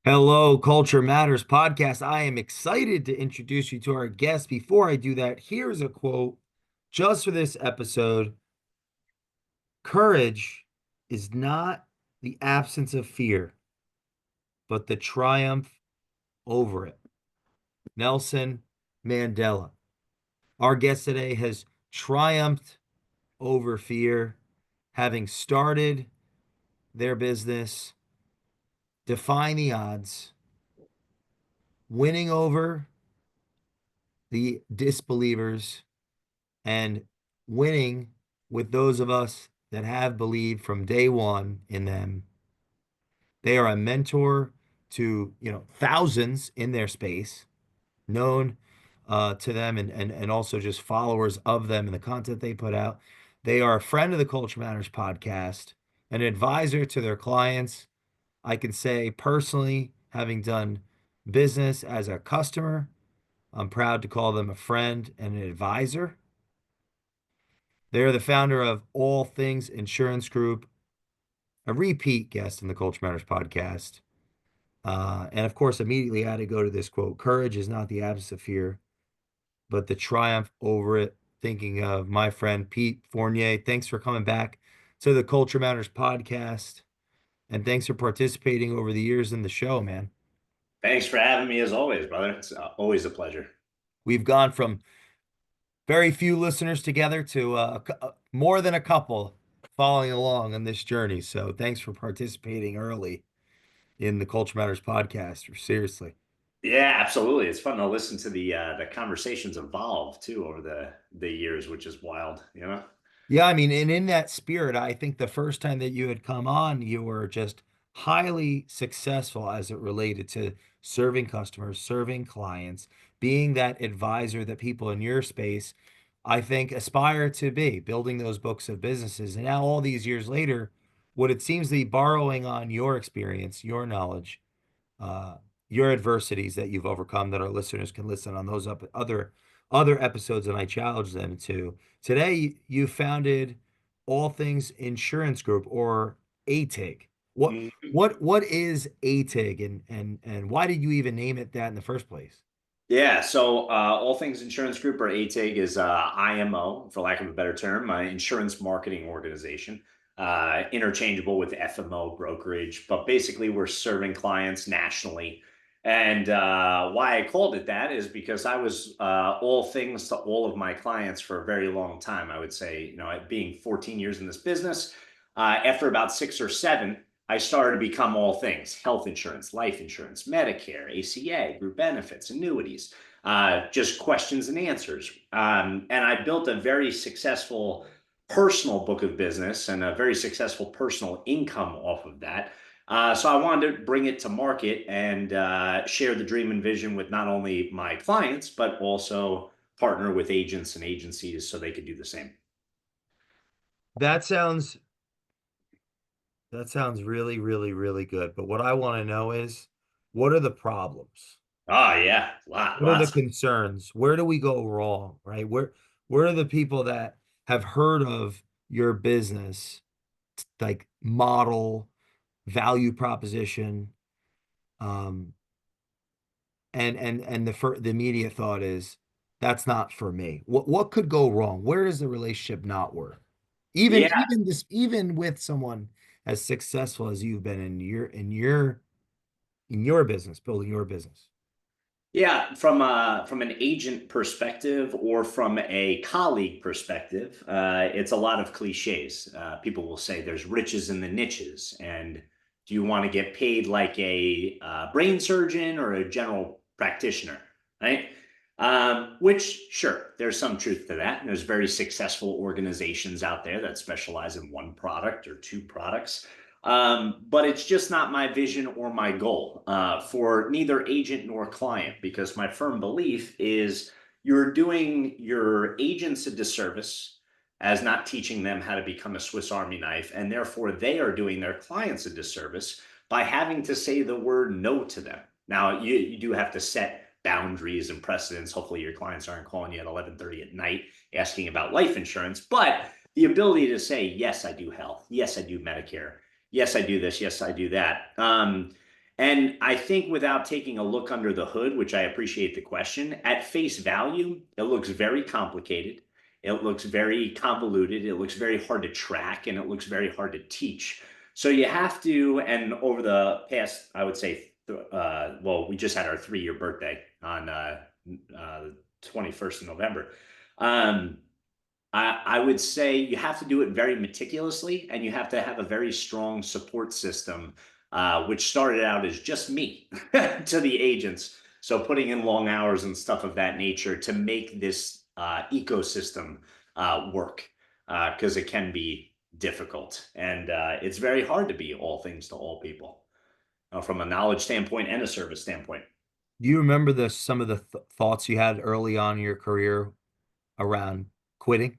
Hello, Culture Matters podcast. I am excited to introduce you to our guest. Before I do that, here's a quote just for this episode. Courage is not the absence of fear, but the triumph over it. Nelson Mandela. Our guest today has triumphed over fear, having started their business, defying the odds, winning over the disbelievers and winning with those of us that have believed from day one in them. They are a mentor to, thousands in their space, known to them and also just followers of them and the content they put out. They are a friend of the Culture Matters podcast, an advisor to their clients. I can say personally, having done business as a customer, I'm proud to call them a friend and an advisor. They're the founder of All Things Insurance Group, a repeat guest in the Culture Matters podcast. And of course, immediately I had to go to this quote: courage is not the absence of fear, but the triumph over it. Thinking of my friend Pete Fournier. Thanks for coming back to the Culture Matters podcast. And thanks for participating over the years in the show, man. Thanks for having me as always, brother. It's always a pleasure. We've gone from very few listeners together to more than a couple following along on this journey. So thanks for participating early in the Culture Matters podcast. Seriously. Yeah, absolutely. It's fun to listen to the conversations evolve too over the years, which is wild. Yeah, I mean, and in that spirit, I think the first time that you had come on, you were just highly successful as it related to serving customers, serving clients, being that advisor that people in your space, I think, aspire to be, building those books of businesses. And now, all these years later, what it seems to be borrowing on your experience, your knowledge, uh, your adversities that you've overcome that our listeners can listen on those other episodes, and I challenge them to. Today, you founded All Things Insurance Group, or ATIG. What Mhm. what is ATIG, and why did you even name it that in the first place? Yeah, so All Things Insurance Group, or ATIG, is IMO, for lack of a better term, insurance marketing organization, interchangeable with FMO brokerage. But basically, we're serving clients nationally. And why I called it that is because I was all things to all of my clients for a very long time. I would say, being 14 years in this business, after about 6 or 7, I started to become all things: health insurance, life insurance, Medicare, ACA, group benefits, annuities, just questions and answers. And I built a very successful personal book of business and a very successful personal income off of that. So I wanted to bring it to market and share the dream and vision with not only my clients, but also partner with agents and agencies so they could do the same. That sounds that sounds really, really, really good. But what I want to know is, what are the problems? Oh, yeah, What are the lots. concerns? Where do we go wrong, right? Where are the people that have heard of your business, like model, value proposition, um, and the immediate thought is that's not for me. What could go wrong? Where does the relationship not work? Yeah. Even with someone as successful as you've been in your business, building your business. Yeah, from an agent perspective or from a colleague perspective, it's a lot of cliches. People will say there's riches in the niches, and do you want to get paid like a brain surgeon or a general practitioner, right? Which, sure, there's some truth to that. And there's very successful organizations out there that specialize in one product or two products. But it's just not my vision or my goal for neither agent nor client, because my firm belief is you're doing your agents a disservice as not teaching them how to become a Swiss Army knife. And therefore, they are doing their clients a disservice by having to say the word no to them. Now, you do have to set boundaries and precedents. Hopefully, your clients aren't calling you at 11:30 at night asking about life insurance, but the ability to say, yes, I do health. Yes, I do Medicare. Yes, I do this. Yes, I do that. And I think without taking a look under the hood, which I appreciate the question, at face value, it looks very complicated. It looks very convoluted. It looks very hard to track and it looks very hard to teach. So you have to, and over the past, I would say, well, we just had our 3-year birthday on the 21st of November. Um, I would say you have to do it very meticulously and you have to have a very strong support system, which started out as just me to the agents. So putting in long hours and stuff of that nature to make this ecosystem work because it can be difficult. And it's very hard to be all things to all people from a knowledge standpoint and a service standpoint. Do you remember some of the th thoughts you had early on in your career around quitting?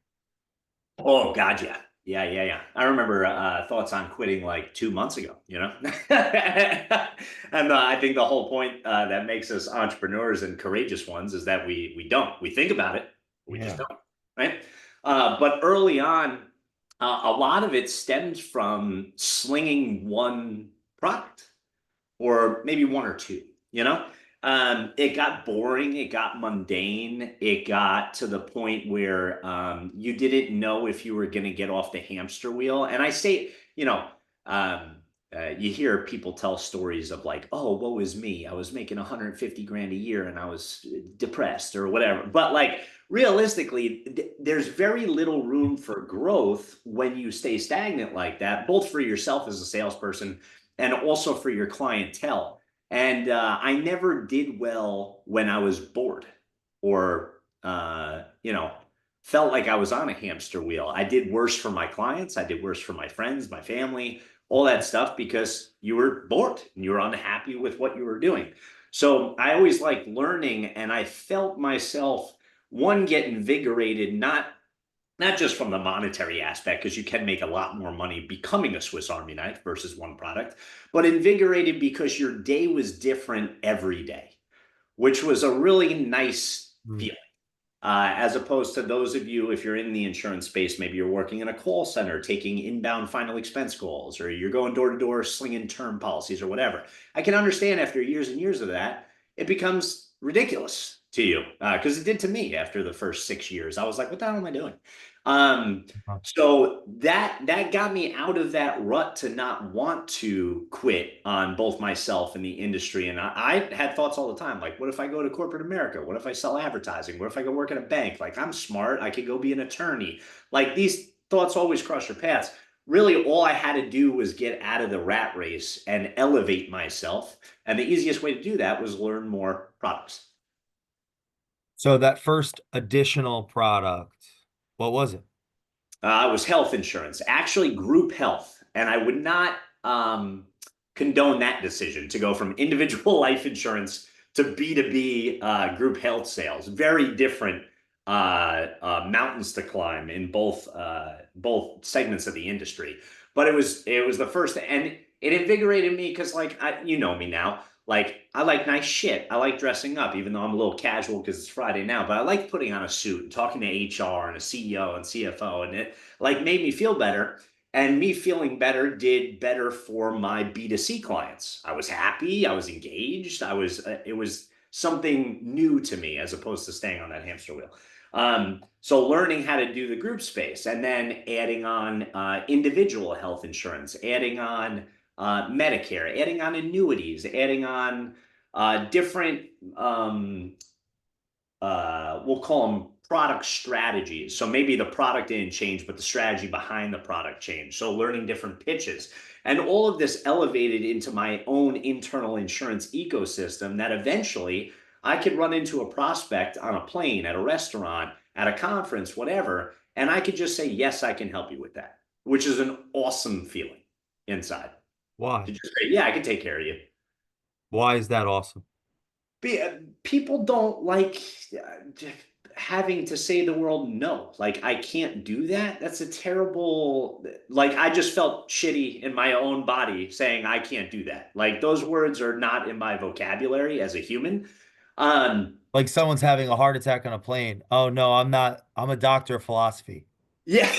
Oh God, yeah. Yeah. I remember thoughts on quitting like 2 months ago, you know? And I think the whole point that makes us entrepreneurs and courageous ones is that we don't. We think about it, we just Yeah. don't, right? But early on, a lot of it stems from slinging one product or maybe one or two, you know? It got boring, it got mundane, it got to the point where you didn't know if you were going to get off the hamster wheel. And I say, um, you hear people tell stories of like, oh, woe is me. I was making 150 grand a year and I was depressed or whatever. But like realistically, there's very little room for growth when you stay stagnant like that, both for yourself as a salesperson and also for your clientele. And I never did well when I was bored or, felt like I was on a hamster wheel. I did worse for my clients. I did worse for my friends, my family, all that stuff because you were bored and you were unhappy with what you were doing. So I always liked learning and I felt myself, one, get invigorated, not just from the monetary aspect, because you can make a lot more money becoming a Swiss Army knife versus one product, but invigorated because your day was different every day, which was a really nice Mm. feeling. As opposed to those of you, if you're in the insurance space, maybe you're working in a call center, taking inbound final expense calls, or you're going door to door slinging term policies or whatever. I can understand after years and years of that, it becomes ridiculous to you because it did to me after the first 6 years. I was like, what the hell am I doing? Um, Uh, so that got me out of that rut to not want to quit on both myself and the industry. And I had thoughts all the time, like, what if I go to corporate America? What if I sell advertising? What if I go work in a bank? Like, I'm smart. I could go be an attorney. Like, these thoughts always cross your paths. Really, all I had to do was get out of the rat race and elevate myself. And the easiest way to do that was learn more products. So that first additional product, what was it? It was health insurance, actually group health, and I would not condone that decision to go from individual life insurance to B2B group health sales. Very different mountains to climb in both segments of the industry. But it was the first, and it invigorated me because like you know me now. Like I like nice shit. I like dressing up, even though I'm a little casual because it's Friday now. But I like putting on a suit and talking to HR and a CEO and CFO, and it like made me feel better. And me feeling better did better for my B2C clients. I was happy. I was engaged. It was something new to me as opposed to staying on that hamster wheel. So learning how to do the group space and then adding on individual health insurance, adding on Medicare, adding on annuities, adding on different, we'll call them product strategies. So maybe the product didn't change, but the strategy behind the product changed. So learning different pitches. And all of this elevated into my own internal insurance ecosystem that eventually I could run into a prospect on a plane, at a restaurant, at a conference, whatever. And I could just say, yes, I can help you with that, which is an awesome feeling inside Why? to just say, yeah, I can take care of you. Why is that awesome? People don't like having to say the world no. Like, I can't do that. That's a terrible, like, I just felt shitty in my own body saying I can't do that. Like, those words are not in my vocabulary as a human. Um, Like someone's having a heart attack on a plane. Oh no, I'm not. I'm a doctor of philosophy. yeah,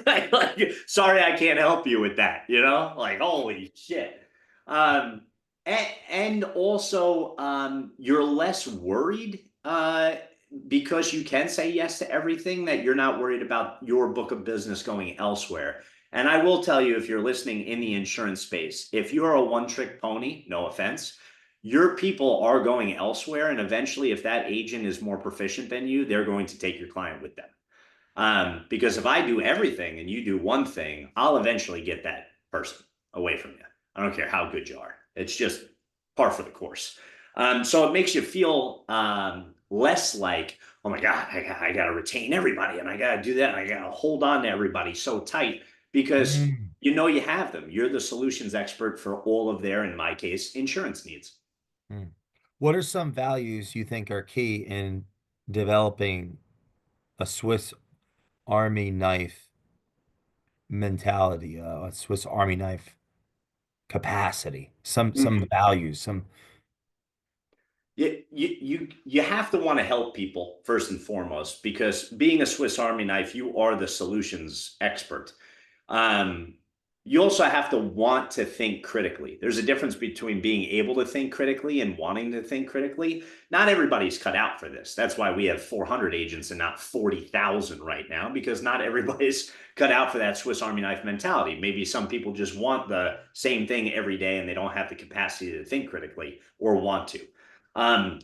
right. Like, sorry, I can't help you with that, Like, holy shit. Um, And also, you're less worried because you can say yes to everything, that you're not worried about your book of business going elsewhere. And I will tell you, if you're listening in the insurance space, if you're a one trick pony, no offense, your people are going elsewhere. And eventually, if that agent is more proficient than you, they're going to take your client with them. Because if I do everything and you do one thing, I'll eventually get that person away from you. I don't care how good you are. It's just par for the course. So it makes you feel less like, oh my God, I got to retain everybody and I got to do that. And I got to hold on to everybody so tight because Mm. you know you have them. You're the solutions expert for all of their, in my case, insurance needs. Mm. What are some values you think are key in developing a Swiss Army knife mentality, a Swiss Army knife capacity? Some of the Mhm. values, some. You have to want to help people first and foremost, because being a Swiss Army knife, you are the solutions expert. Um, you also have to want to think critically. There's a difference between being able to think critically and wanting to think critically. Not everybody's cut out for this. That's why we have 400 agents and not 40,000 right now, because not everybody's cut out for that Swiss Army knife mentality. Maybe some people just want the same thing every day and they don't have the capacity to think critically or want to. Um,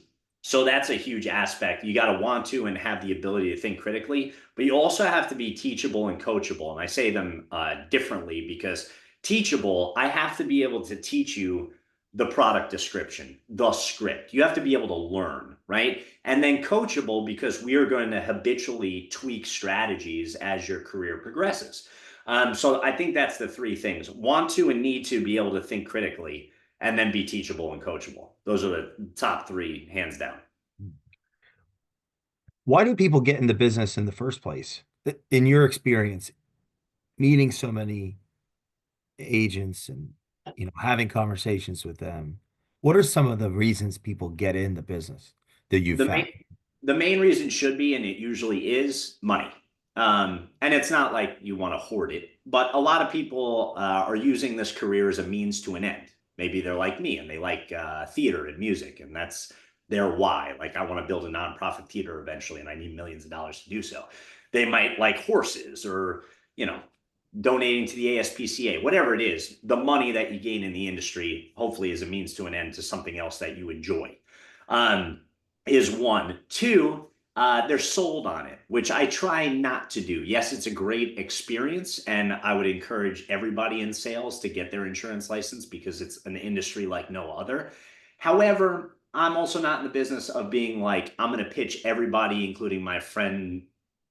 so that's a huge aspect. You got to want to and have the ability to think critically, but you also have to be teachable and coachable. And I say them differently because teachable, I have to be able to teach you the product description, the script. You have to be able to learn, right? And then coachable, because we are going to habitually tweak strategies as your career progresses. So I think that's the three things: want to and need to be able to think critically, and then be teachable and coachable. Those are the top three, hands down. Why do people get in the business in the first place? In your experience, meeting so many agents and having conversations with them, what are some of the reasons people get in the business that you've The found? main the main reason should be, and it usually is, money. And it's not like you want to hoard it, but a lot of people are using this career as a means to an end. Maybe they're like me and they like theater and music, and that's their why. Like, I want to build a nonprofit theater eventually, and I need millions of dollars to do so. They might like horses, or you know, donating to the ASPCA, whatever it is. The money that you gain in the industry hopefully is a means to an end to something else that you enjoy. Um, is one. Two, they're sold on it, which I try not to do. Yes, it's a great experience, and I would encourage everybody in sales to get their insurance license because it's an industry like no other. However, I'm also not in the business of being like, I'm going to pitch everybody, including my friend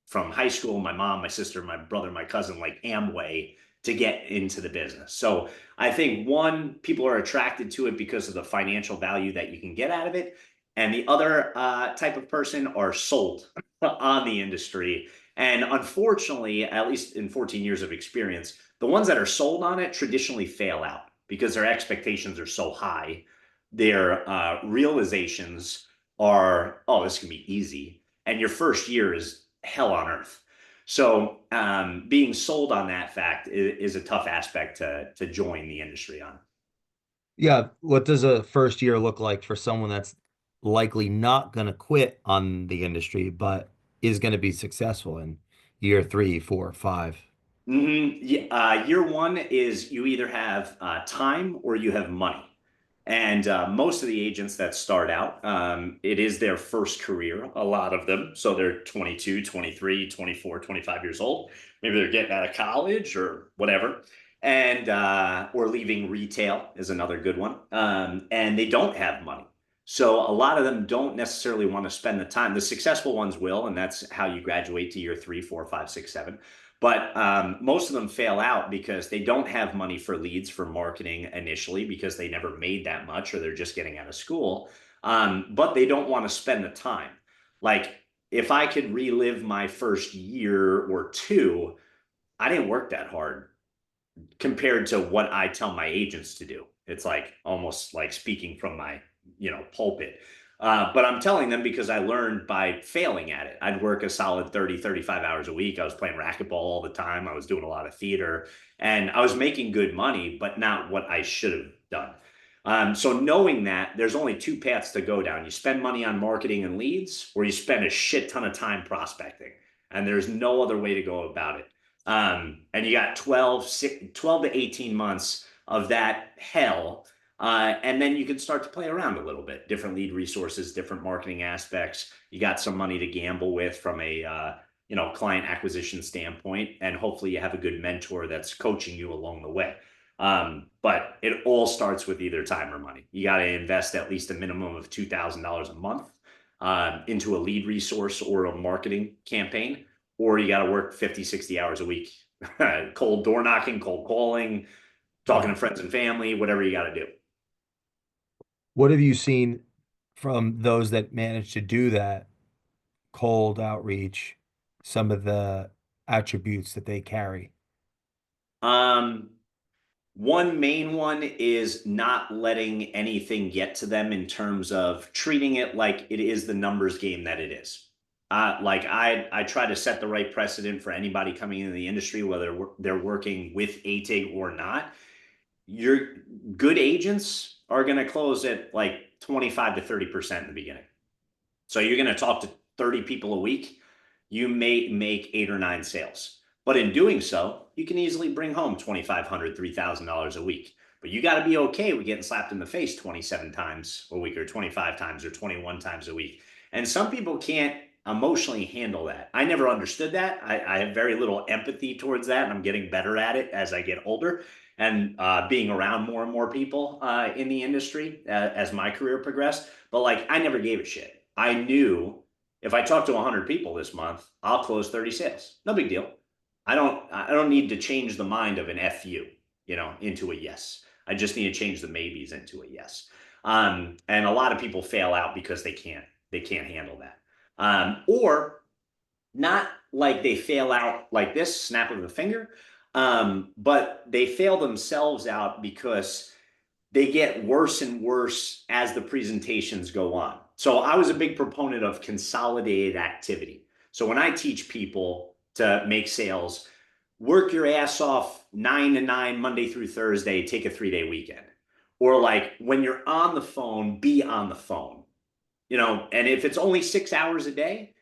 from high school, my mom, my sister, my brother, my cousin, like Amway, to get into the business. So I think, one, people are attracted to it because of the financial value that you can get out of it. And the other type of person are sold on the industry. And unfortunately, at least in 14 years of experience, the ones that are sold on it traditionally fail out because their expectations are so high. Their realizations are, oh, this can be easy. And your first year is hell on earth. So being sold on that fact is a tough aspect to join the industry on. Yeah, what does a first year look like for someone that's likely not going to quit on the industry, but is going to be successful in year three, four, five? Yeah, year one is you either have time or you have money. And most of the agents that start out, it is their first career, a lot of them. So they're 22, 23, 24, 25 years old. Maybe they're getting out of college or whatever. And, or leaving retail is another good one. And they don't have money. So a lot of them don't necessarily want to spend the time. The successful ones will, and that's how you graduate to year three, four, five, six, seven. But most of them fail out because they don't have money for leads for marketing initially, because they never made that much or they're just getting out of school. But they don't want to spend the time. Like, if I could relive my first year or two, I didn't work that hard compared to what I tell my agents to do. It's like almost like speaking from my, pulpit. But I'm telling them because I learned by failing at it. I'd work a solid 30, 35 hours a week. I was playing racquetball all the time. I was doing a lot of theater and I was making good money, but not what I should have done. So knowing that, there's only two paths to go down. You spend money on marketing and leads, or you spend a shit ton of time prospecting. And there's no other way to go about it. And you got 12 to 18 months of that hell. And then you can start to play around a little bit, different lead resources, different marketing aspects. You got some money to gamble with from a client acquisition standpoint, and hopefully you have a good mentor that's coaching you along the way. But it all starts with either time or money. You got to invest at least a minimum of $2,000 a month into a lead resource or a marketing campaign, or you got to work 50, 60 hours a week, cold door knocking, cold calling, talking Yeah. to friends and family, whatever you got to do. What have you seen from those that manage to do that cold outreach, some of the attributes that they carry? Um, One main one is not letting anything get to them in terms of treating it like it is the numbers game that it is. Like I try to set the right precedent for anybody coming into the industry, whether they're working with ATIG or not. Your good agents are going to close at like 25 to 30% in the beginning. So you're going to talk to 30 people a week. You may make 8 or 9 sales. But in doing so, you can easily bring home $2,500, $3,000 a week. But you got to be okay with getting slapped in the face 27 times a week or 25 times or 21 times a week. And some people can't emotionally handle that. I never understood that. I have very little empathy towards that, and I'm getting better at it as I get older and being around more and more people in the industry as my career progressed. But like, I never gave a shit. I knew if I talk to 100 people this month, I'll close 30 sales. No big deal. I don't need to change the mind of an FU, into a yes. I just need to change the maybes into a yes. And a lot of people fail out because they can't handle that. Or not like they fail out like this, snap of a finger, but they fail themselves out because they get worse and worse as the presentations go on. So I was a big proponent of consolidated activity. So when I teach people to make sales, work your ass off 9 to 9 Monday through Thursday, take a 3 day weekend. Or like when you're on the phone, be on the phone. And if it's only 6 hours a day,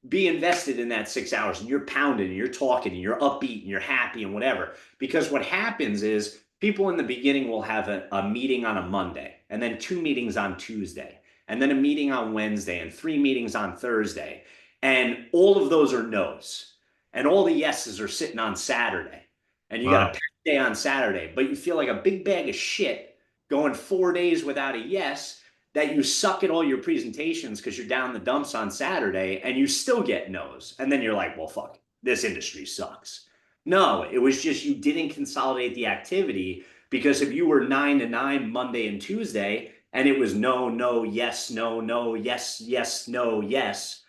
be invested in that 6 hours and you're pounding and you're talking and you're upbeat and you're happy and whatever. Because what happens is people in the beginning will have a meeting on a Monday and then 2 meetings on Tuesday and then a meeting on Wednesday and 3 meetings on Thursday. And all of those are no's. And all the yeses are sitting on Saturday. And you got a Wow. packed day on Saturday, but you feel like a big bag of shit going 4 days without a yes, that you suck at all your presentations because you're down the dumps on Saturday and you still get no's. And then you're like, well, fuck, this industry sucks. No, it was just you didn't consolidate the activity, because if you were 9 to 9 Monday and Tuesday and it was no, no, yes, no, no, yes, yes, no, yes,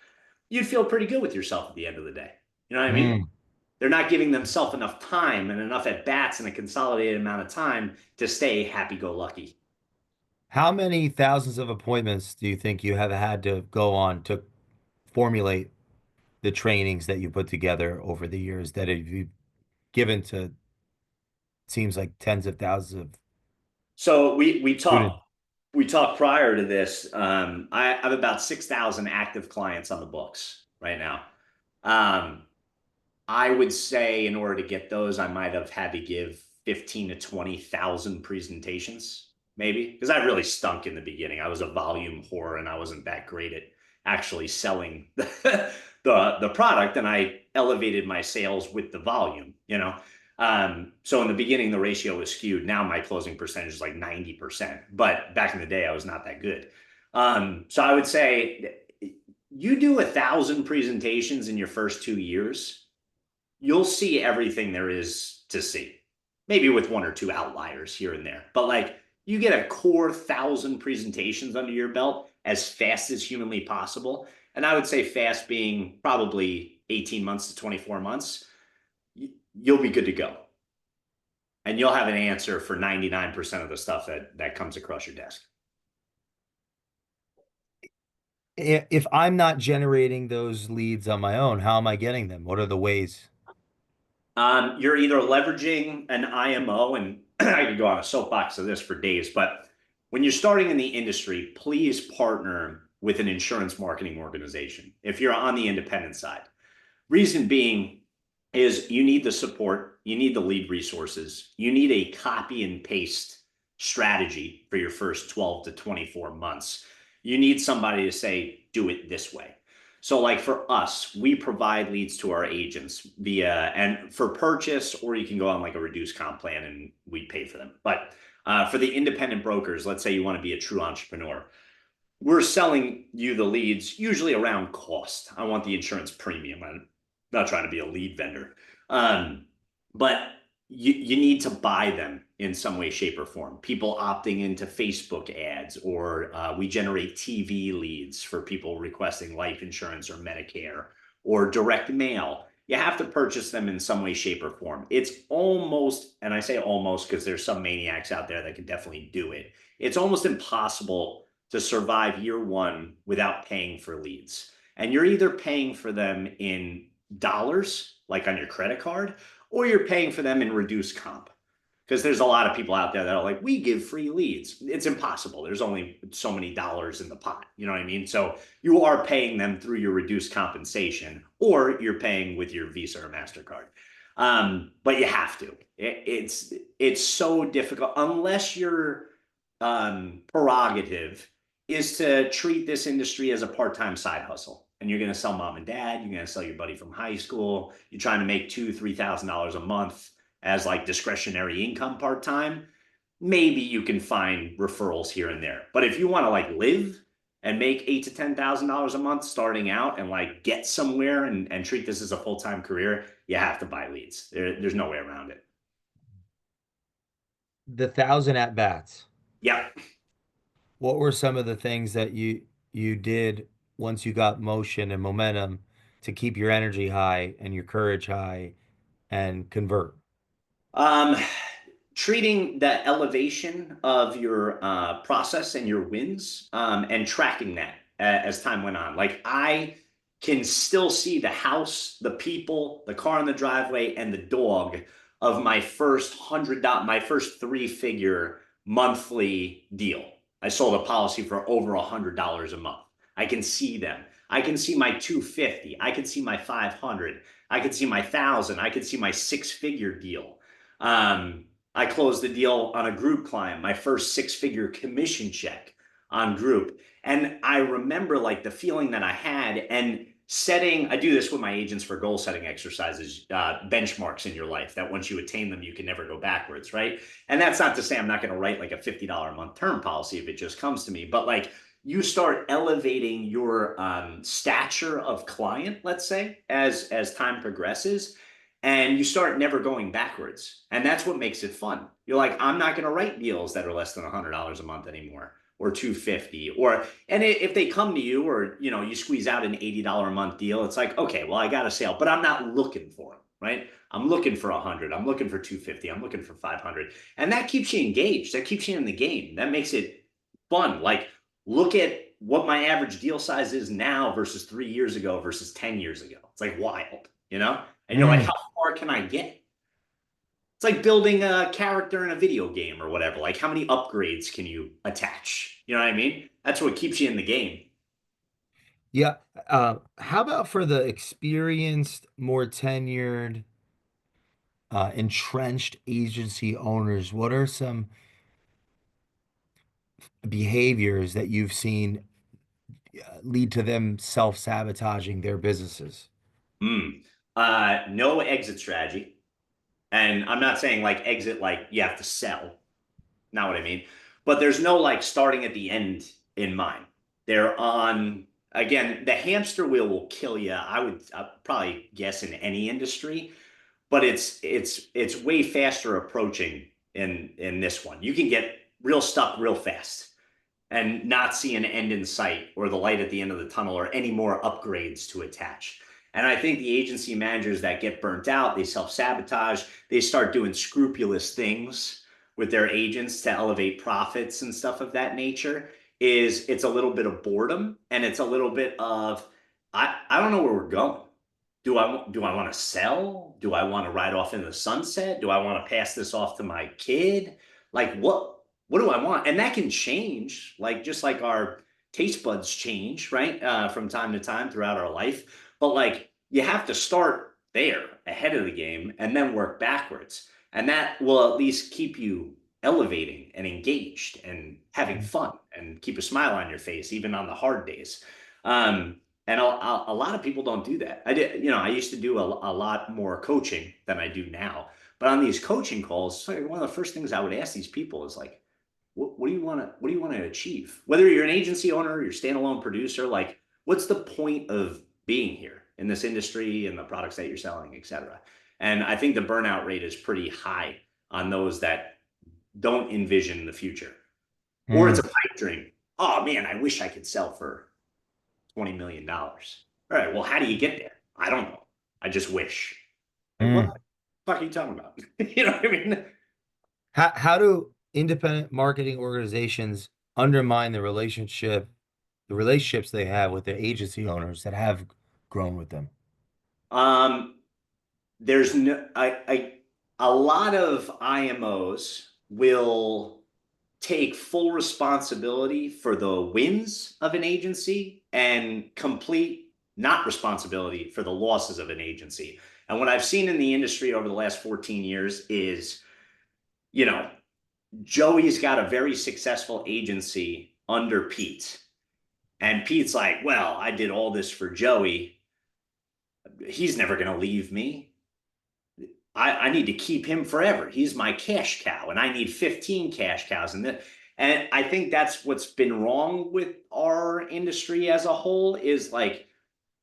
you'd feel pretty good with yourself at the end of the day. You know what I mean? Mm. They're not giving themselves enough time and enough at bats in a consolidated amount of time to stay happy go lucky. How many thousands of appointments do you think you have had to go on to formulate the trainings that you put together over the years that have you given to seems like tens of thousands of So we students? talked we talked prior to this. I have about 6,000 active clients on the books right now. Um, I would say in order to get those, I might have had to give 15 to 20,000 presentations, maybe, because I really stunk in the beginning. I was a volume whore and I wasn't that great at actually selling the product, and I elevated my sales with the volume. So in the beginning, the ratio was skewed. Now my closing percentage is like 90%, but back in the day, I was not that good. So I would say you do 1,000 presentations in your first 2 years, you'll see everything there is to see. Maybe with one or two outliers here and there. But like you get a core 1,000 presentations under your belt as fast as humanly possible. And I would say fast being probably 18 months to 24 months, you'll be good to go. And you'll have an answer for 99% of the stuff that comes across your desk. If I'm not generating those leads on my own, how am I getting them? What are the ways? You're either leveraging an IMO, and I could go on a soapbox of this for days, but when you're starting in the industry, please partner with an insurance marketing organization if you're on the independent side. Reason being is you need the support, you need the lead resources, you need a copy and paste strategy for your first 12 to 24 months. You need somebody to say, do it this way. So, like for us, we provide leads to our agents via and for purchase, or you can go on like a reduced comp plan and we pay for them. But for the independent brokers, let's say you want to be a true entrepreneur, we're selling you the leads usually around cost. I want the insurance premium. I'm not trying to be a lead vendor. But you need to buy them in some way, shape, or form. People opting into Facebook ads, or we generate TV leads for people requesting life insurance or Medicare, or direct mail. You have to purchase them in some way, shape, or form. It's almost, and I say almost because there's some maniacs out there that can definitely do it. It's almost impossible to survive year one without paying for leads. And you're either paying for them in dollars, like on your credit card, or you're paying for them in reduced comp. Because there's a lot of people out there that are like, we give free leads. It's impossible. There's only so many dollars in the pot. You know what I mean? So you are paying them through your reduced compensation, or you're paying with your Visa or MasterCard. But you have to. It's so difficult unless your prerogative is to treat this industry as a part-time side hustle. And you're going to sell mom and dad. You're going to sell your buddy from high school. You're trying to make $2,000-$3,000 a month as like discretionary income part-time. Maybe you can find referrals here and there. But if you want to like live and make $8,000 to $10,000 a month starting out and like get somewhere and treat this as a full-time career, you have to buy leads. There's no way around it. The 1,000 at bats. Yeah. What were some of the things that you did once you got motion and momentum to keep your energy high and your courage high and convert? Um, Treating the elevation of your process and your wins and tracking that as time went on. Like I can still see the house, the people, the car in the driveway, and the dog of my first my first three-figure monthly deal. I sold a policy for over $100 a month. I can see them. I can see my 250. I can see my 500. I can see my 1,000. I can see my six-figure deal. Um, I closed the deal on a group client, my first six-figure commission check on group. And I remember like the feeling that I had and setting, I do this with my agents for goal setting exercises, benchmarks in your life that once you attain them, you can never go backwards, right? And that's not to say I'm not going to write like a $50 a month term policy if it just comes to me, but like you start elevating your stature of client, let's say, as time progresses, and you start never going backwards. And that's what makes it fun. You're like, I'm not going to write deals that are less than $100 a month anymore, or 250, or and if they come to you, or you squeeze out an $80 a month deal, it's like, okay, well, I got a sale, but I'm not looking for them, right? I'm looking for 100, I'm looking for 250, I'm looking for 500, and that keeps you engaged, that keeps you in the game, that makes it fun. Like, look at what my average deal size is now versus 3 years ago versus 10 years ago. It's like wild, and you're like, Mm. how far can I get? It's like building a character in a video game or whatever. Like, how many upgrades can you attach? You know what I mean? That's what keeps you in the game. Yeah. How about for the experienced, more tenured, entrenched agency owners? What are some behaviors that you've seen lead to them self-sabotaging their businesses? Mm. No exit strategy. And I'm not saying like exit, like you have to sell. Not what I mean. But there's no like starting at the end in mind. They're on, again, the hamster wheel will kill you. I probably guess in any industry, but it's way faster approaching in this one. You can get real stuck real fast and not see an end in sight or the light at the end of the tunnel or any more upgrades to attach. And I think the agency managers that get burnt out, they self sabotage, they start doing scrupulous things with their agents to elevate profits and stuff of that nature. It's a little bit of boredom and it's a little bit of I don't know where we're going. Do I want to sell? Do I want to ride off in the sunset? Do I want to pass this off to my kid? Like what? what do I want? And that can change, like just like our taste buds change, right? From time to time throughout our life. But like you have to start there ahead of the game and then work backwards. And that will at least keep you elevating and engaged and having fun and keep a smile on your face, even on the hard days. And a lot of people don't do that. I did, I used to do a lot more coaching than I do now. But on these coaching calls, one of the first things I would ask these people is like, what do you want to achieve? Whether you're an agency owner, you're standalone producer, like what's the point of being here in this industry and the products that you're selling, et cetera. And I think the burnout rate is pretty high on those that don't envision the future. Or it's Mm, a pipe dream. Oh man, I wish I could sell for $20 million. All right, well, how do you get there? I don't know. I just wish. Like, what mm. the fuck are you talking about? You know what I mean? How do independent marketing organizations undermine the relationships they have with their agency owners that have grown with them? Um, there's no a lot of IMOs will take full responsibility for the wins of an agency and complete not responsibility for the losses of an agency. And what I've seen in the industry over the last 14 years is, you know, Joey's got a very successful agency under Pete. And Pete's like, well, I did all this for Joey. He's never going to leave me. I need to keep him forever. He's my cash cow, and I need 15 cash cows. And I think that's what's been wrong with our industry as a whole is like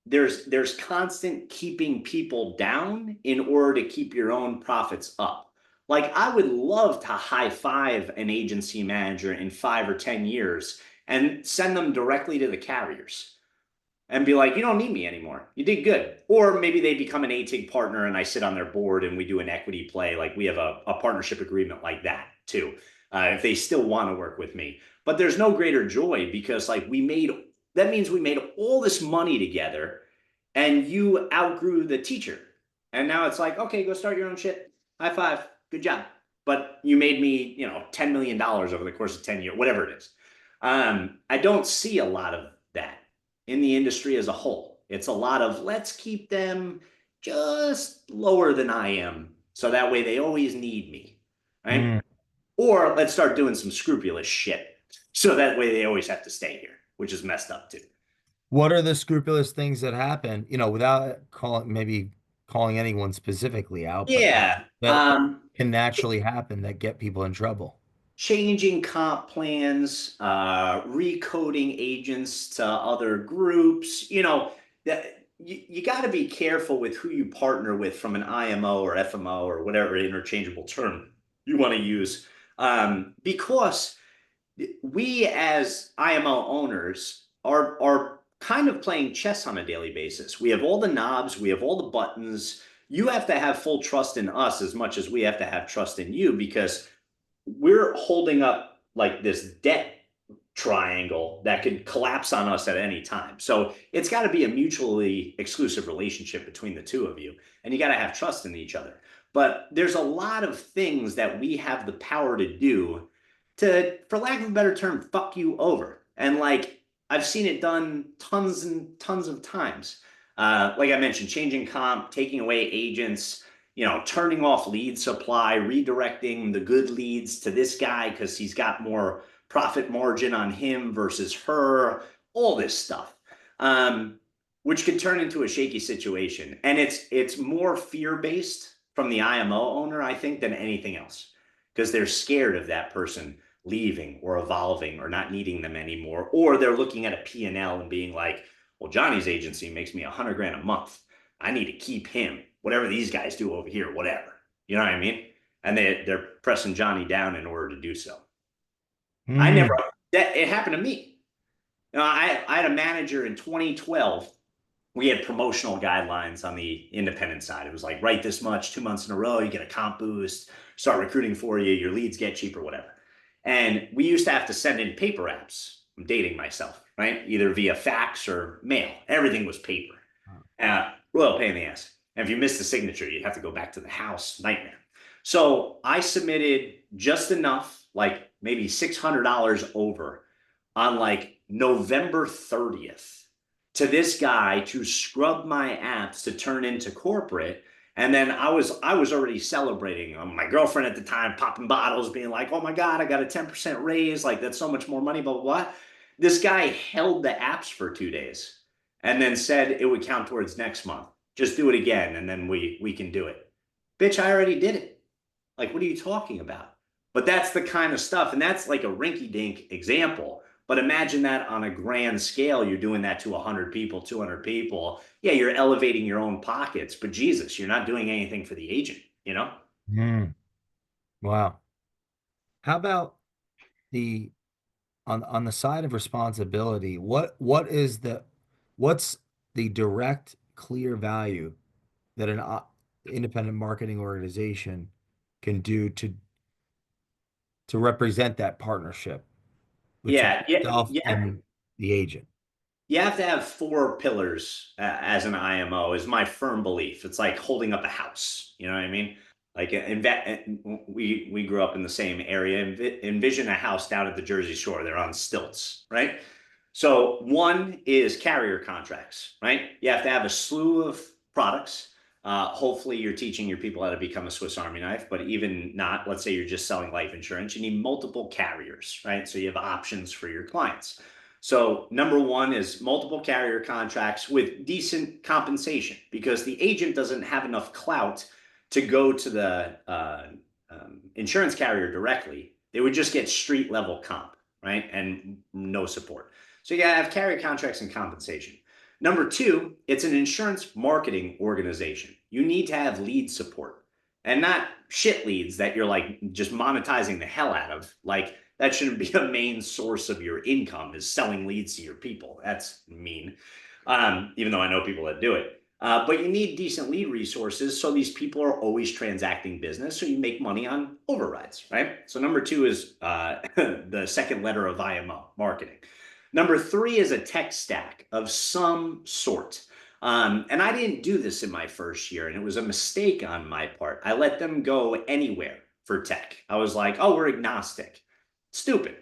there's constant keeping people down in order to keep your own profits up. Like I would love to high five an agency manager in 5 or 10 years and send them directly to the carriers and be like, you don't need me anymore. You did good. Or maybe they become an ATIG partner and I sit on their board and we do an equity play. Like we have a partnership agreement like that too, if they still want to work with me. But there's no greater joy because like that means we made all this money together and you outgrew the teacher. And now it's like, okay, go start your own shit. High five. Good job. But you made me, $10 million over the course of 10 years, whatever it is. I don't see a lot of that in the industry as a whole. It's a lot of let's keep them just lower than I am. So that way they always need me. Right. Mm. Or let's start doing some scrupulous shit. So that way they always have to stay here, which is messed up too. What are the scrupulous things that happen, without calling anyone specifically out, but Yeah. that can naturally happen that get people in trouble? Changing comp plans, recoding agents to other groups. That you got to be careful with who you partner with from an IMO or FMO or whatever interchangeable term you want to use, because we as IMO owners are kind of playing chess on a daily basis. We have all the knobs, we have all the buttons. You have to have full trust in us as much as we have to have trust in you because we're holding up like this debt triangle that could collapse on us at any time. So it's got to be a mutually exclusive relationship between the two of you, and you got to have trust in each other. But there's a lot of things that we have the power to do to, for lack of a better term, fuck you over. And like I've seen it done tons and tons of times. Like I mentioned, changing comp, taking away agents, turning off lead supply, redirecting the good leads to this guy because he's got more profit margin on him versus her, all this stuff, which can turn into a shaky situation. And it's more fear based from the IMO owner, I think, than anything else because they're scared of that person leaving or evolving or not needing them anymore, or they're looking at a P&L and being like, well, Johnny's agency makes me 100 grand a month. I need to keep him, whatever these guys do over here, whatever. You know what I mean? And they're pressing Johnny down in order to do so. I never, Mm. that it happened to me. I had a manager in 2012. We had promotional guidelines on the independent side. It was like, write this much 2 months in a row, you get a comp boost, start recruiting for you, your leads get cheaper, whatever. And we used to have to send in paper apps. I'm dating myself, right? Either via fax or mail. Everything was paper. Royal pain in the ass. And if you missed the signature, you'd have to go back to the house. Nightmare. So I submitted just enough, like maybe $600 over on like November 30th to this guy to scrub my apps to turn into corporate. And then I was already celebrating. My girlfriend at the time popping bottles, being like, "Oh my God, I got a 10% raise. Like that's so much more money, blah, blah, blah." This guy held the apps for 2 days and then said it would count towards next month. Just do it again, and then we can do it. Bitch, I already did it. Like, what are you talking about? But that's the kind of stuff, and that's like a rinky-dink example. But imagine that on a grand scale, you're doing that to 100 people, 200 people. Yeah, you're elevating your own pockets, but Jesus, you're not doing anything for the agent, you know? Mm, wow. How about the on the side of responsibility, what's the direct, clear value that an independent marketing organization can do to represent that partnership between Yeah, yeah, yourself yeah. and the agent? You have to have four pillars as an IMO, is my firm belief. It's like holding up a house. You know what I mean? Like we grew up in the same area. Envision a house down at the Jersey Shore. They're on stilts, right? So one is carrier contracts, right? You have to have a slew of products. Hopefully, you're teaching your people how to become a Swiss Army knife, but even not, let's say you're just selling life insurance, you need multiple carriers, right? So you have options for your clients. So, number one is multiple carrier contracts with decent compensation because the agent doesn't have enough clout to go to the insurance carrier directly. They would just get street level comp, right? And no support. So, you got to have carrier contracts and compensation. Number two, it's an insurance marketing organization. You need to have lead support and not shit leads that you're like just monetizing the hell out of. Like, that shouldn't be a main source of your income, is selling leads to your people. That's mean, even though I know people that do it. But you need decent lead resources so these people are always transacting business, so you make money on overrides, right? So number two is the second letter of IMO, marketing. Number three is a tech stack of some sort. And I didn't do this in my first year, and it was a mistake on my part. I let them go anywhere for tech. I was like, "Oh, we're agnostic." Stupid.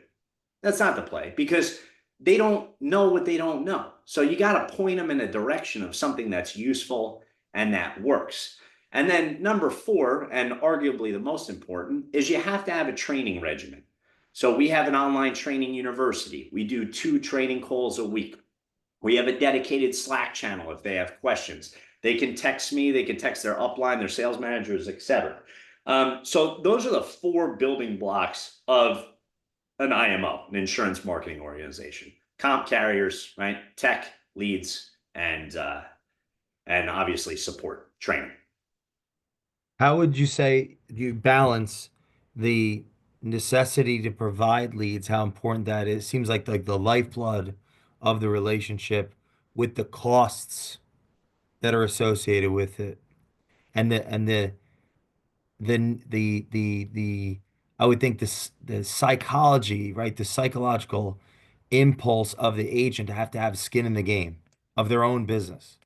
That's not the play because they don't know what they don't know. So you got to point them in a direction of something that's useful and that works. And then number four, and arguably the most important, is you have to have a training regimen. So we have an online training university. We do 2 training calls a week. We have a dedicated Slack channel if they have questions. They can text me, they can text their upline, their sales managers, etc. So those are the four building blocks of an IMO, an insurance marketing organization. Comp carriers, right? Tech, leads, and obviously support training. How would you say you balance the necessity to provide leads, how important that is? Seems like the lifeblood of the relationship with the costs that are associated with it and the I would think the psychology, right? The psychological impulse of the agent to have skin in the game of their own business.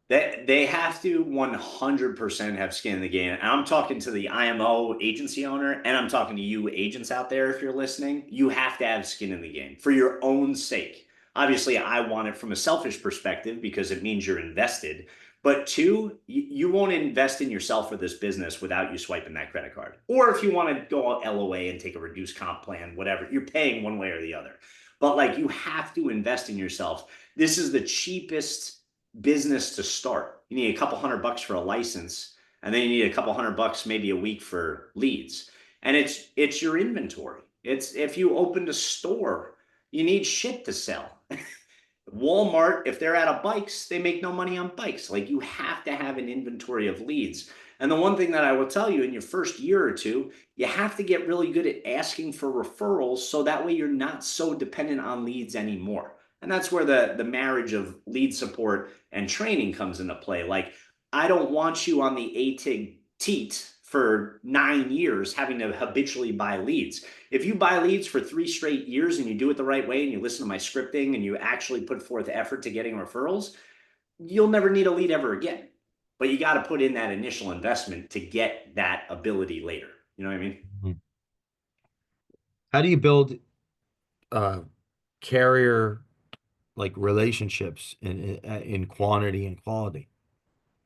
They have to 100% have skin in the game. And I'm talking to the IMO agency owner, and I'm talking to you agents out there if you're listening. You have to have skin in the game for your own sake. Obviously, I want it from a selfish perspective because it means you're invested. But two, you won't invest in yourself or this business without you swiping that credit card. Or if you want to go LOA and take a reduced comp plan, whatever, you're paying one way or the other. But like you have to invest in yourself. This is the cheapest business to start. You need a couple $100 for a license, and then you need a couple $100 maybe a week for leads. And it's your inventory. It's if you opened a store, you need shit to sell. Walmart, if they're out of bikes, they make no money on bikes. Like you have to have an inventory of leads. And the one thing that I will tell you in your first year or two, you have to get really good at asking for referrals so that way you're not so dependent on leads anymore. And that's where the marriage of lead support and training comes into play. Like, I don't want you on the ATIG teat for 9 years having to habitually buy leads. If you buy leads for 3 straight years and you do it the right way and you listen to my scripting and you actually put forth effort to getting referrals, you'll never need a lead ever again. But you got to put in that initial investment to get that ability later. You know what I mean? Mhm. How do you build uh, carrier like relationships in quantity and quality?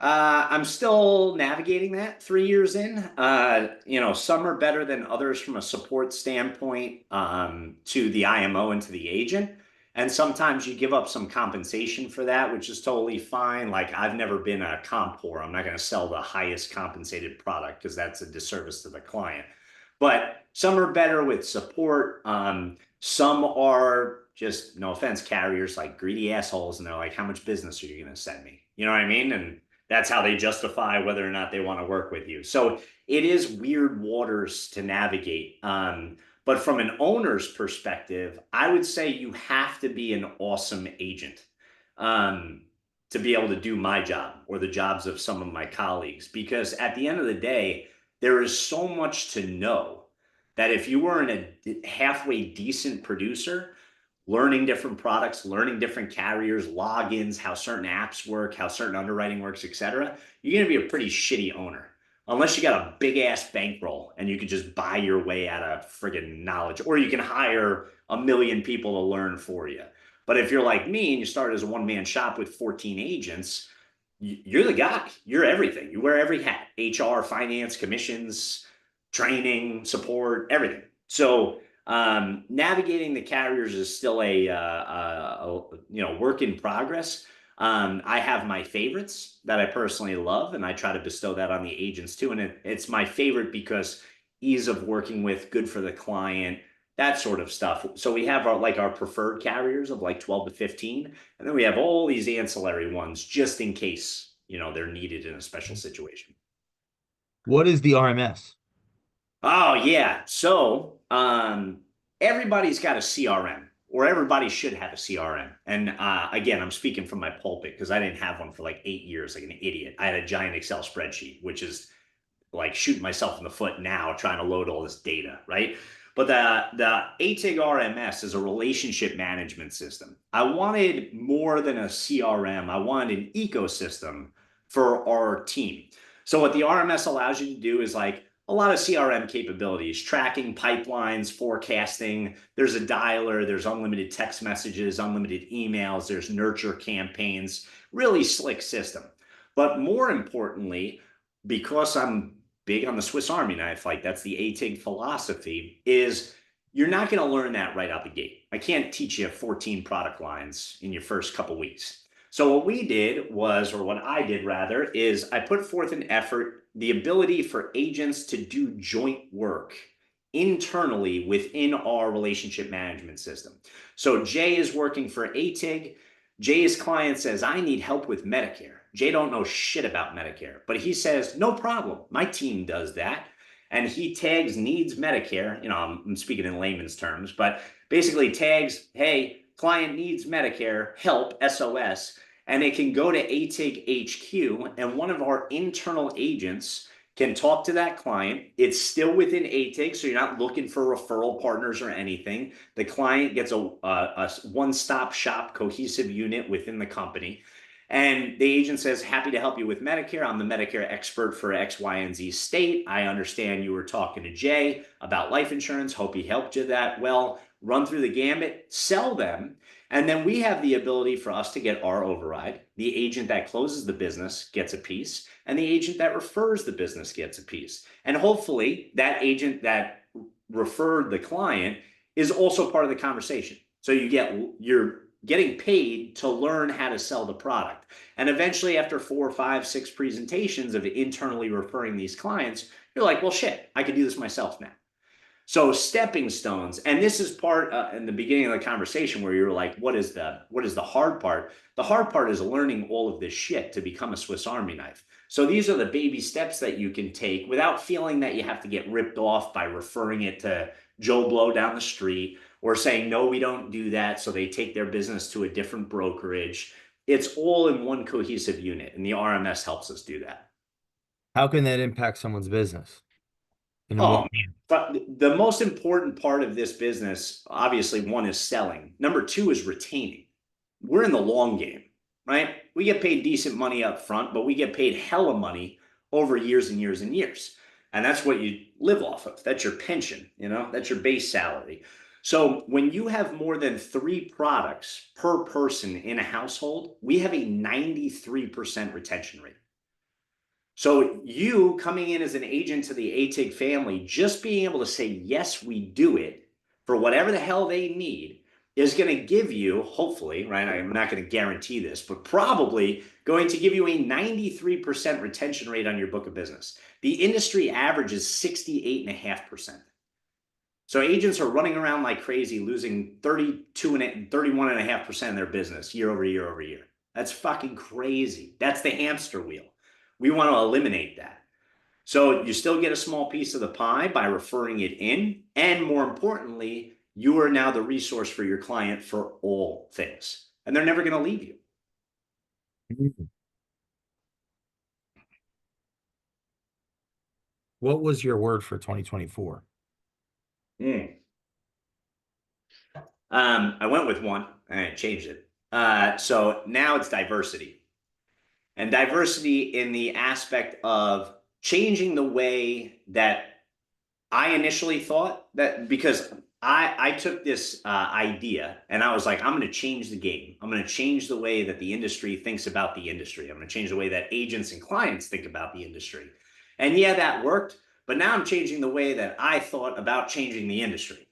I'm still navigating that 3 years in. Some are better than others from a support standpoint, to the IMO and to the agent. And sometimes you give up some compensation for that, which is totally fine. Like I've never been a comp whore. I'm not going to sell the highest compensated product because that's a disservice to the client. But some are better with support. Some are just, no offense, carriers like greedy assholes, and they're like, "How much business are you going to send me?" You know what I mean? And that's how they justify whether or not they want to work with you. So it is weird waters to navigate. But from an owner's perspective, I would say you have to be an awesome agent, um, to be able to do my job or the jobs of some of my colleagues. Because at the end of the day, there is so much to know that if you weren't a halfway decent producer, learning different products, learning different carriers, logins, how certain apps work, how certain underwriting works, etc., you're going to be a pretty shitty owner. Unless you got a big ass bankroll and you can just buy your way out of friggin' knowledge, or you can hire a million people to learn for you. But if you're like me and you started as a one man shop with 14 agents, you're the guy. You're everything. You wear every hat: HR, finance, commissions, training, support, everything. So navigating the carriers is still a work in progress. I have my favorites that I personally love, and I try to bestow that on the agents too. And it's my favorite because ease of working with, good for the client, that sort of stuff. So we have our preferred carriers of like 12 to 15, and then we have all these ancillary ones just in case they're needed in a special situation. What is the RMS? Oh yeah. So everybody's got a CRM, or everybody should have a CRM. And again, I'm speaking from my pulpit because I didn't have one for like 8 years, like an idiot. I had a giant Excel spreadsheet, which is like shooting myself in the foot now trying to load all this data, right? But the ATIG RMS is a relationship management system. I wanted more than a CRM. I wanted an ecosystem for our team. So what the RMS allows you to do is like a lot of CRM capabilities, tracking pipelines, forecasting. There's a dialer, there's unlimited text messages, unlimited emails, there's nurture campaigns, really slick system. But more importantly, because I'm big on the Swiss Army knife, like that's the ATIG philosophy, is you're not going to learn that right out the gate. I can't teach you 14 product lines in your first couple weeks. So what we did was, or what I did rather, is I put forth an effort, the ability for agents to do joint work internally within our relationship management system. So Jay is working for ATIG. Jay's client says, I need help with Medicare. Jay don't know shit about Medicare, but he says, no problem. My team does that. And he tags needs Medicare. I'm speaking in layman's terms, but basically tags, hey, client needs Medicare, help, SOS. And it can go to ATIG HQ, and one of our internal agents can talk to that client. It's still within ATIG, so you're not looking for referral partners or anything. The client gets a one-stop shop cohesive unit within the company. And the agent says, happy to help you with Medicare. I'm the Medicare expert for X, Y, and Z state. I understand you were talking to Jay about life insurance. Hope he helped you that well. Run through the gambit, sell them. And then we have the ability for us to get our override. The agent that closes the business gets a piece, and the agent that refers the business gets a piece. And hopefully, that agent that referred the client is also part of the conversation. So you're getting paid to learn how to sell the product. And eventually, after 4, 5, 6 presentations of internally referring these clients, you're like, well, shit, I could do this myself now. So stepping stones, and this is part in the beginning of the conversation where you're like, what is the hard part? The hard part is learning all of this shit to become a Swiss Army knife. So these are the baby steps that you can take without feeling that you have to get ripped off by referring it to Joe Blow down the street, or saying, no, we don't do that. So they take their business to a different brokerage. It's all in one cohesive unit, and the RMS helps us do that. How can that impact someone's business? And in what? Oh man. But the most important part of this business, obviously, one is selling. Number two is retaining. We're in the long game, right? We get paid decent money up front, but we get paid hella money over years and years and years. And that's what you live off of. That's your pension, that's your base salary. So when you have more than three products per person in a household, we have a 93% retention rate. So you coming in as an agent to the ATIG family, just being able to say, yes, we do it for whatever the hell they need is going to give you, hopefully, right? I'm not going to guarantee this, but probably going to give you a 93% retention rate on your book of business. The industry average is 68.5%. So agents are running around like crazy, losing 32 and 31.5% of their business year over year over year. That's fucking crazy. That's the hamster wheel. We want to eliminate that. So you still get a small piece of the pie by referring it in. And more importantly, you are now the resource for your client for all things. And they're never going to leave you. What was your word for 2024? Mm. I went with one and I changed it. So now it's diversity. And diversity in the aspect of changing the way that I initially thought that because I took this idea and I was like, I'm going to change the game. I'm going to change the way that the industry thinks about the industry. I'm going to change the way that agents and clients think about the industry. And yeah, that worked. But now I'm changing the way that I thought about changing the industry.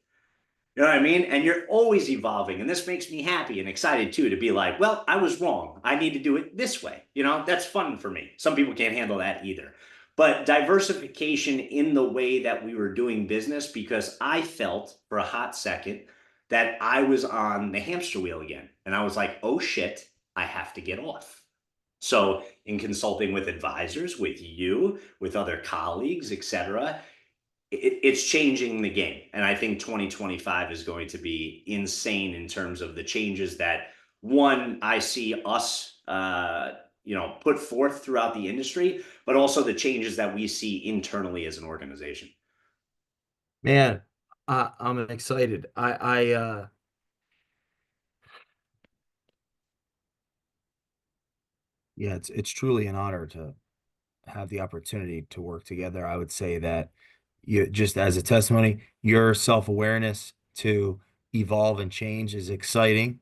You know what I mean? And you're always evolving. And this makes me happy and excited too to be like, well, I was wrong. I need to do it this way. That's fun for me. Some people can't handle that either. But diversification in the way that we were doing business, because I felt for a hot second that I was on the hamster wheel again. And I was like, oh shit, I have to get off. So, in consulting with advisors, with you, with other colleagues, etc., it's changing the game. And I think 2025 is going to be insane in terms of the changes that one, I see us, put forth throughout the industry, but also the changes that we see internally as an organization. Man, I'm excited. Yeah, it's truly an honor to have the opportunity to work together. I would say that you just as a testimony, your self-awareness to evolve and change is exciting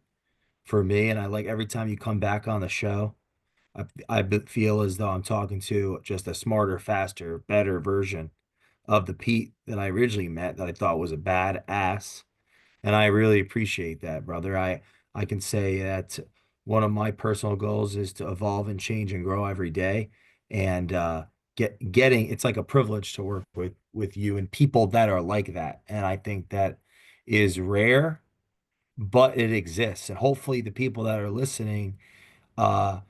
for me. And I like every time you come back on the show, I feel as though I'm talking to just a smarter, faster, better version of the Pete that I originally met that I thought was a bad ass. And I really appreciate that, brother. I can say that one of my personal goals is to evolve and change and grow every day. And getting it's like a privilege to work with you and people that are like that. And I think that is rare, but it exists. And hopefully the people that are listening uh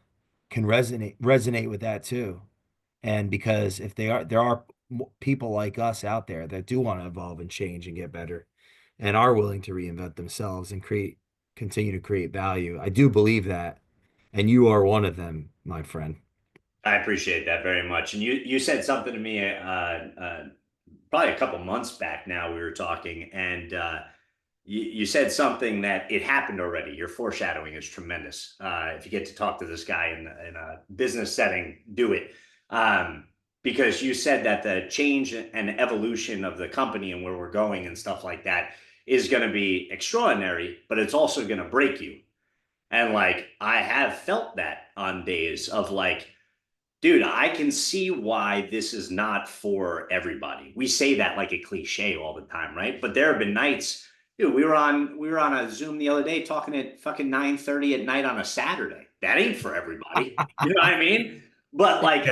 can resonate with that too. And because if there are people like us out there that do want to evolve and change and get better and are willing to reinvent themselves and continue to create value. I do believe that. And you are one of them, my friend. I appreciate that very much. And you said something to me probably a couple months back now. We were talking, and you said something that it happened already. Your foreshadowing is tremendous. If you get to talk to this guy in a business setting, do it. Because you said that the change and evolution of the company and where we're going and stuff like that is going to be extraordinary, but it's also going to break you. And like, I have felt that on days of like, dude, I can see why this is not for everybody. We say that like a cliche all the time, right? But there have been nights, dude, we were on a Zoom the other day talking at fucking 9:30 at night on a Saturday. That ain't for everybody. You know what I mean? But like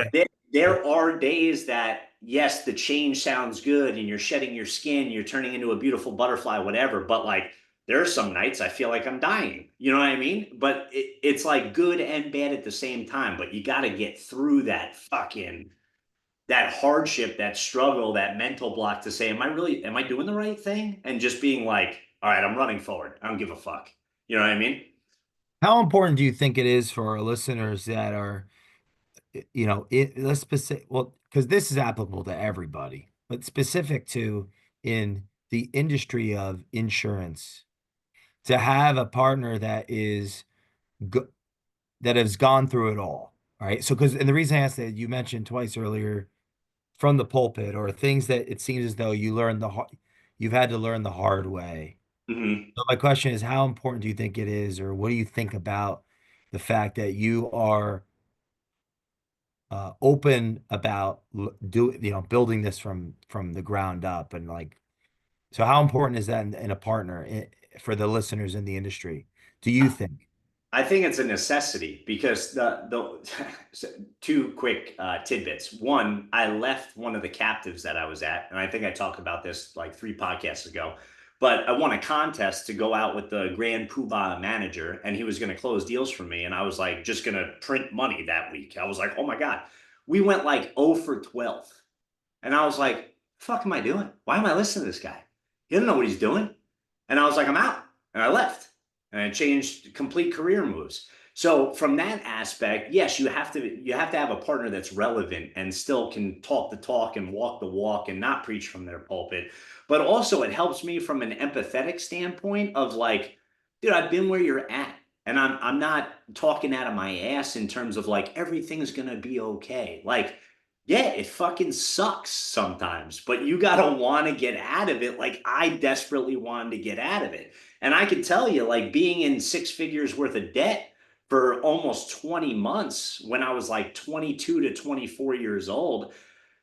there are days that yes, the change sounds good and you're shedding your skin, you're turning into a beautiful butterfly, whatever, but like there are some nights I feel like I'm dying. You know what I mean? But it's like good and bad at the same time. But you got to get through that hardship, that struggle, that mental block to say, am I doing the right thing? And just being like, all right, I'm running forward. I don't give a fuck. You know what I mean? How important do you think it is for our listeners that are, let's specific, well, because this is applicable to everybody, but specific to in the industry of insurance, to have a partner that is go that has gone through it all, right? So, and the reason I asked that, you mentioned twice earlier from the pulpit, or things that it seems as though you've had to learn the hard way. Mhm. So my question is, how important do you think it is, or what do you think about the fact that you are open about building this from the ground up, and like, so how important is that in a partner for the listeners in the industry, do you think? I think it's a necessity because two quick tidbits. One, I left one of the captives that I was at, and I think I talked about this like 3 podcasts ago. But I won a contest to go out with the Grand Poobah manager, and he was going to close deals for me. And I was like, just going to print money that week. I was like, oh my God. We went like 0 for 12. And I was like, fuck am I doing? Why am I listening to this guy? He doesn't know what he's doing. And I was like, I'm out. And I left. And I changed complete career moves. So from that aspect, yes, you have to have a partner that's relevant and still can talk the talk and walk the walk and not preach from their pulpit. But also it helps me from an empathetic standpoint of like, dude, I've been where you're at. And I'm not talking out of my ass in terms of like everything's gonna be okay. Like yeah, it fucking sucks sometimes, but you gotta want to get out of it. Like I desperately wanted to get out of it. And I can tell you, like being in 6 figures worth of debt for almost 20 months when I was like 22 to 24 years old,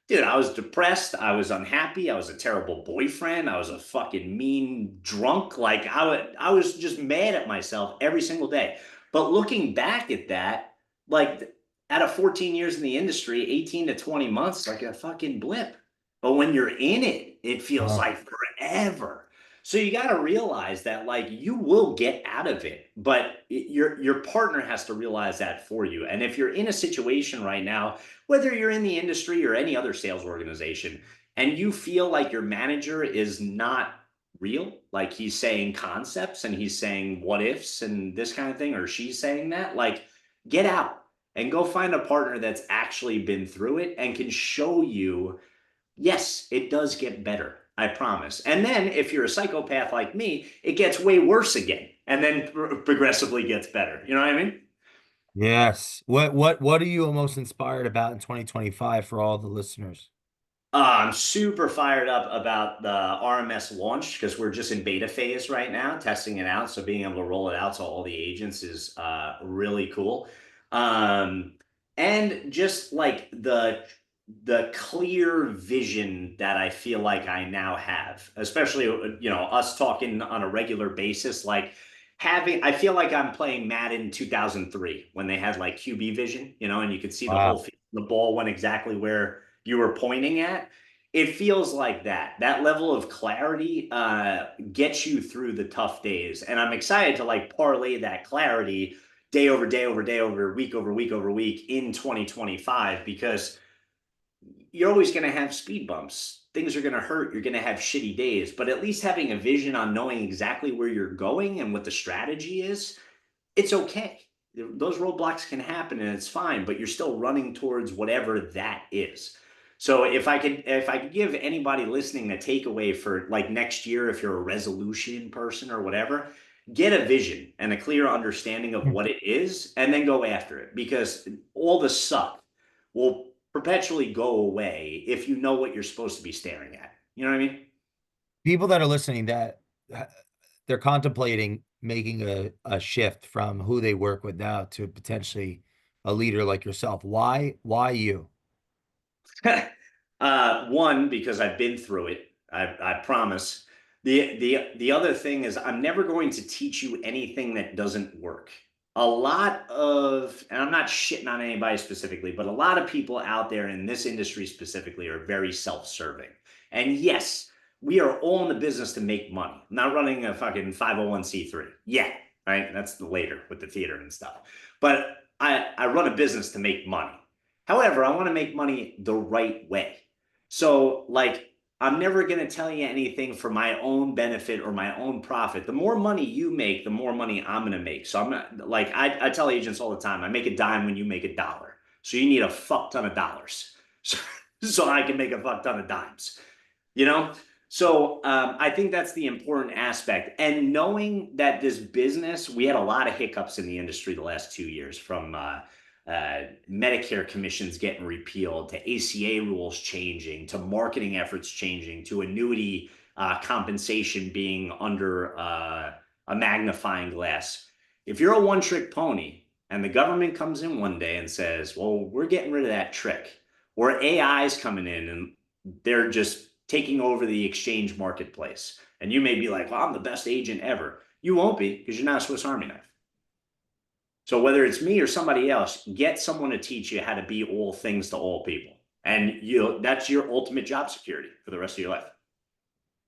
dude, I was depressed. I was unhappy. I was a terrible boyfriend. I was a fucking mean drunk. Like I was just mad at myself every single day. But looking back at that, like out of 14 years in the industry, 18 to 20 months, like a fucking blip. But when you're in it, it feels Uh, like forever. So you got to realize that like you will get out of it, but your partner has to realize that for you. And if you're in a situation right now, whether you're in the industry or any other sales organization, and you feel like your manager is not real, like he's saying concepts and he's saying what ifs and this kind of thing, or she's saying that, like get out and go find a partner that's actually been through it and can show you, yes, it does get better. I promise. And then if you're a psychopath like me, it gets way worse again and then progressively gets better. You know what I mean? yes. What are you most inspired about in 2025 for all the listeners? I'm super fired up about the RMS launch because we're just in beta phase right now, testing it out. So being able to roll it out to all the agents is really cool. Um, and just like the clear vision that I feel like I now have, especially us talking on a regular basis, like having I feel like I'm playing Madden 2003 when they had like QB vision, and you could see the whole Wow. field. The ball went exactly where you were pointing at. It feels like that level of clarity gets you through the tough days, and I'm excited to like parlay that clarity day over day over day over week over week in 2025 because you're always going to have speed bumps. Things are going to hurt. You're going to have shitty days, but at least having a vision on knowing exactly where you're going and what the strategy is, it's okay. Those roadblocks can happen and it's fine, but you're still running towards whatever that is. So if I could give anybody listening a takeaway for like next year, if you're a resolution person or whatever, get a vision and a clear understanding of what it is, and then go after it because all the suck will perpetually go away if you know what you're supposed to be staring at. You know what I mean? People that are listening, that they're contemplating making a shift from who they work with now to potentially a leader like yourself. Why you? One, because I've been through it. I promise. The other thing is I'm never going to teach you anything that doesn't work. A lot of, and I'm not shitting on anybody specifically, but a lot of people out there in this industry specifically are very self-serving. And yes, we are all in the business to make money. I'm not running a fucking 501(c)(3). Yeah, right. That's the later with the theater and stuff. But I run a business to make money. However, I want to make money the right way. So, like, I'm never going to tell you anything for my own benefit or my own profit. The more money you make, the more money I'm going to make. So, I'm not like, I tell agents all the time, I make a dime when you make a dollar. So, you need a fuck ton of dollars so, so I can make a fuck ton of dimes, you know? So, I think that's the important aspect. And knowing that this business, we had a lot of hiccups in the industry the last 2 years from Medicare commissions getting repealed, to ACA rules changing, to marketing efforts changing, to annuity compensation being under a magnifying glass. If you're a one trick pony and the government comes in one day and says, well, we're getting rid of that trick, or AI is coming in and they're just taking over the exchange marketplace, and you may be like, well, I'm the best agent ever. You won't be, because you're not a Swiss Army knife. So whether it's me or somebody else, get someone to teach you how to be all things to all people. And that's your ultimate job security for the rest of your life.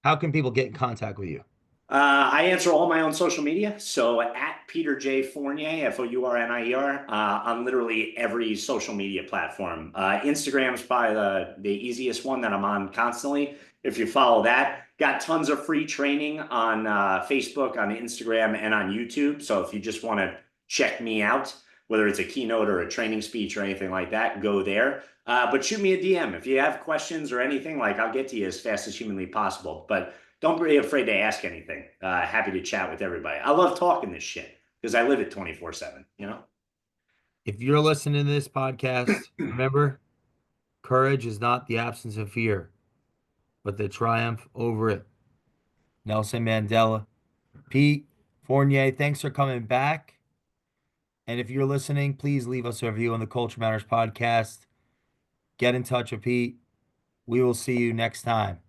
How can people get in contact with you? I answer all my own social media. So at Peter J. Fournier, Fournier, on literally every social media platform. Instagram's probably the easiest one that I'm on constantly. If you follow that, got tons of free training on Facebook, on Instagram, and on YouTube. So if you just want to check me out, whether it's a keynote or a training speech or anything like that, go there. But shoot me a DM. If you have questions or anything, like I'll get to you as fast as humanly possible. But don't be afraid to ask anything. Happy to chat with everybody. I love talking this shit because I live it 24/7, you know? If you're listening to this podcast, remember, courage is not the absence of fear, but the triumph over it. Nelson Mandela. Pete Fournier, thanks for coming back. And if you're listening, please leave us a review on the Culture Matters podcast. Get in touch with Pete. We will see you next time.